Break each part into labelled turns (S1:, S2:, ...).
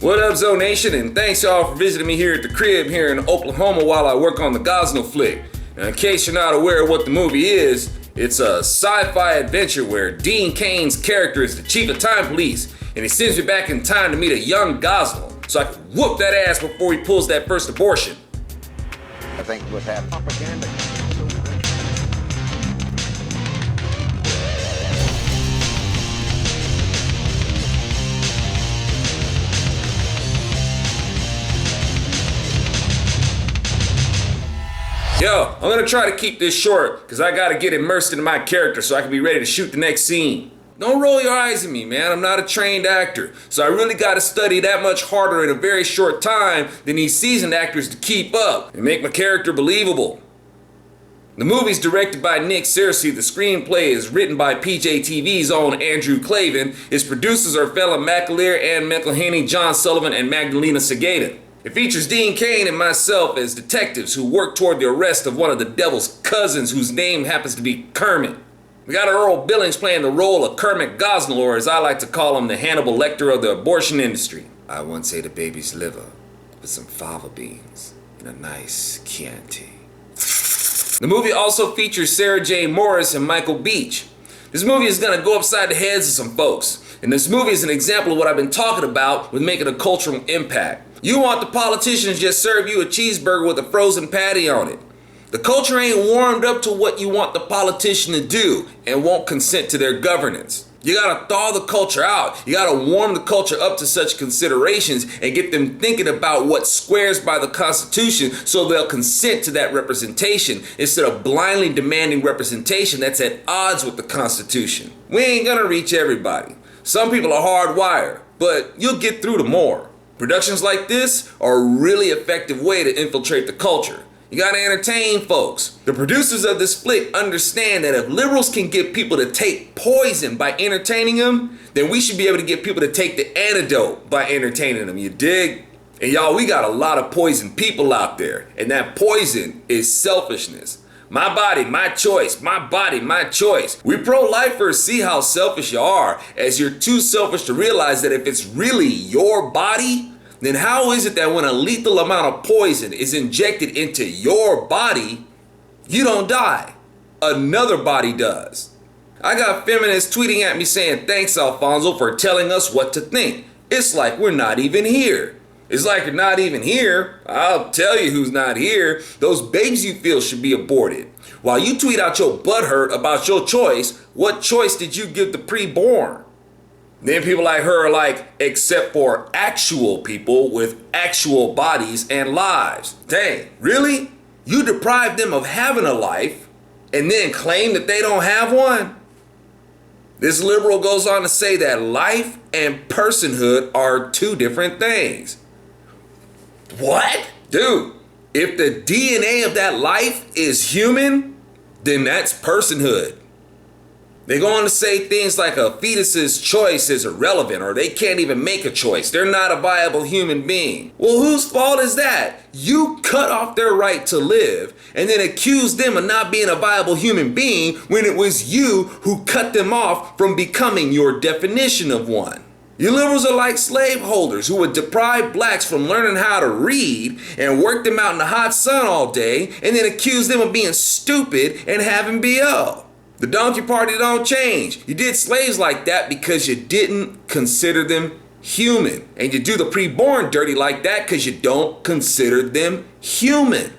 S1: What up, Zo Nation, and thanks y'all for visiting me here at the crib here in Oklahoma while I work on the Gosnell flick. Now, in case you're not aware of what the movie is, it's a sci-fi adventure where Dean Cain's character is the chief of time police, and he sends me back in time to meet a young Gosnell, so I can whoop that ass before he pulls that first abortion.
S2: I think with that propaganda.
S1: Yo, I'm gonna try to keep this short because I gotta get immersed into my character so I can be ready to shoot the next scene. Don't roll your eyes at me, man. I'm not a trained actor, so I really gotta study that much harder in a very short time than these seasoned actors to keep up and make my character believable. The movie's directed by Nick Searcy. The screenplay is written by PJTV's own Andrew Klavan. Its producers are Fela McAleer, Ann McElhaney, John Sullivan, and Magdalena Segeda. It features Dean Cain and myself as detectives who work toward the arrest of one of the devil's cousins whose name happens to be Kermit. We got Earl Billings playing the role of Kermit Gosnell, or as I like to call him, the Hannibal Lecter of the abortion industry. I once ate a baby's liver with some fava beans and a nice Chianti. The movie also features Sarah J. Morris and Michael Beach. This movie is gonna go upside the heads of some folks, and this movie is an example of what I've been talking about with making a cultural impact. You want the politicians to just serve you a cheeseburger with a frozen patty on it. The culture ain't warmed up to what you want the politician to do and won't consent to their governance. You gotta thaw the culture out. You gotta warm the culture up to such considerations and get them thinking about what squares by the Constitution so they'll consent to that representation instead of blindly demanding representation that's at odds with the Constitution. We ain't gonna reach everybody. Some people are hardwired, but you'll get through to more. Productions like this are a really effective way to infiltrate the culture. You gotta entertain folks. The producers of this flick understand that if liberals can get people to take poison by entertaining them, then we should be able to get people to take the antidote by entertaining them, you dig? And y'all, we got a lot of poisoned people out there, and that poison is selfishness. My body, my choice. My body, my choice. We pro-lifers see how selfish you are, as you're too selfish to realize that if it's really your body, then how is it that when a lethal amount of poison is injected into your body, you don't die? Another body does. I got feminists tweeting at me saying, "Thanks, Alfonso, for telling us what to think." It's like we're not even here. It's like you're not even here. I'll tell you who's not here. Those babies you feel should be aborted. While you tweet out your butthurt about your choice, what choice did you give the preborn? Then people like her are like, except for actual people with actual bodies and lives. Dang, really? You deprive them of having a life and then claim that they don't have one? This liberal goes on to say that life and personhood are two different things. What? Dude, if the DNA of that life is human, then that's personhood. They go on to say things like a fetus's choice is irrelevant, or they can't even make a choice. They're not a viable human being. Well, whose fault is that? You cut off their right to live and then accuse them of not being a viable human being when it was you who cut them off from becoming your definition of one. You liberals are like slaveholders who would deprive blacks from learning how to read and work them out in the hot sun all day and then accuse them of being stupid and having BO. The donkey party don't change. You did slaves like that because you didn't consider them human. And you do the preborn dirty like that because you don't consider them human.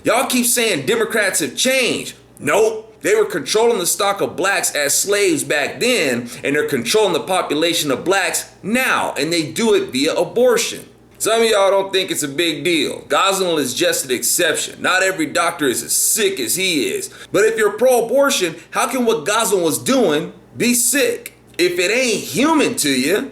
S1: Y'all keep saying Democrats have changed. Nope. They were controlling the stock of blacks as slaves back then, and they're controlling the population of blacks now, and they do it via abortion. Some of y'all don't think it's a big deal. Gosnell is just an exception. Not every doctor is as sick as he is. But if you're pro-abortion, how can what Gosnell was doing be sick? If it ain't human to you,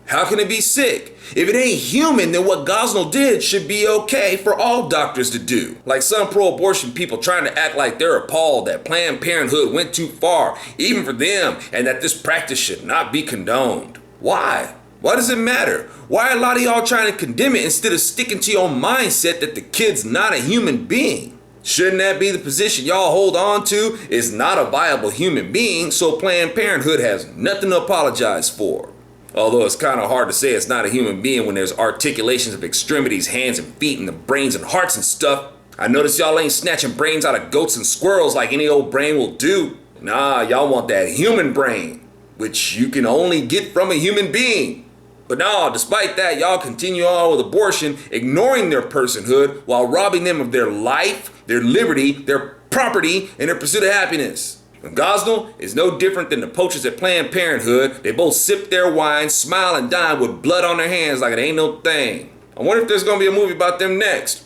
S1: how can it be sick? If it ain't human, then what Gosnell did should be okay for all doctors to do. Like some pro-abortion people trying to act like they're appalled that Planned Parenthood went too far, even for them, and that this practice should not be condoned. Why? Why does it matter? Why are a lot of y'all trying to condemn it instead of sticking to your mindset that the kid's not a human being? Shouldn't that be the position y'all hold on to? Is not a viable human being, so Planned Parenthood has nothing to apologize for. Although it's kind of hard to say it's not a human being when there's articulations of extremities, hands and feet, and the brains and hearts and stuff. I notice y'all ain't snatching brains out of goats and squirrels like any old brain will do. Nah, y'all want that human brain, which you can only get from a human being. But no, despite that, y'all continue on with abortion, ignoring their personhood while robbing them of their life, their liberty, their property, and their pursuit of happiness. And Gosnell is no different than the poachers at Planned Parenthood. They both sip their wine, smile, and dine with blood on their hands like it ain't no thing. I wonder if there's gonna be a movie about them next.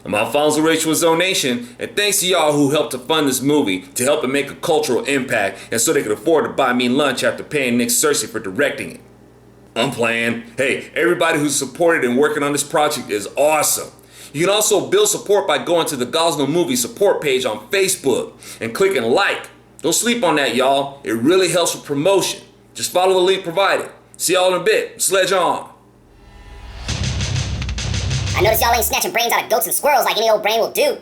S1: I'm Alfonso Rachel with Zonation, and thanks to y'all who helped to fund this movie to help it make a cultural impact and so they could afford to buy me lunch after paying Nick Searcy for directing it. I'm playing. Hey, everybody who's supported and working on this project is awesome. You can also build support by going to the Gosnell Movie support page on Facebook and clicking like. Don't sleep on that, y'all. It really helps with promotion. Just follow the link provided. See y'all in a bit. Sledge on.
S3: I notice y'all ain't snatching brains out of goats and squirrels like any old brain will do.